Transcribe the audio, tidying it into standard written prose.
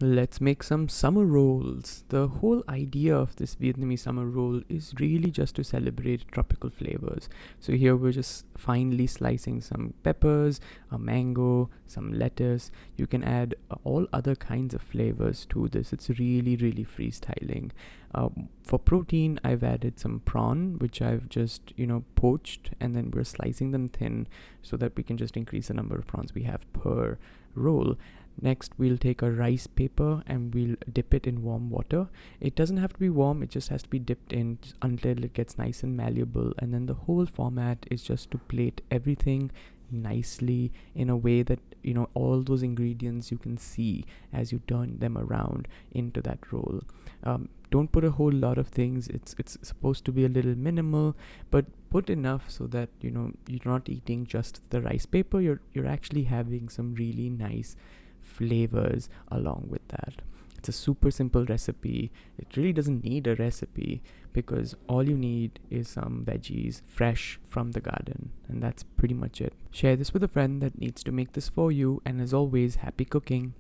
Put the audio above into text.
Let's make some summer rolls. The whole idea of this Vietnamese summer roll is really just to celebrate tropical flavors. So here we're just finely slicing some peppers, a mango, some lettuce. You can add all other kinds of flavors to this. It's really, really freestyling. For protein, I've added some prawn, which I've just, poached, and then we're slicing them thin so that we can just increase the number of prawns we have per roll. Next, we'll take a rice paper and we'll dip it in warm water. It doesn't have to be warm, it just has to be dipped in until it gets nice and malleable. And then the whole format is just to plate everything nicely in a way that all those ingredients you can see as you turn them around into that roll. Don't put a whole lot of things. It's supposed to be a little minimal, but put enough so that you're not eating just the rice paper. You're actually having some really nice flavors along with that. It's a super simple recipe. It really doesn't need a recipe because all you need is some veggies fresh from the garden, and that's pretty much it. Share this with a friend that needs to make this for you, and as always, happy cooking.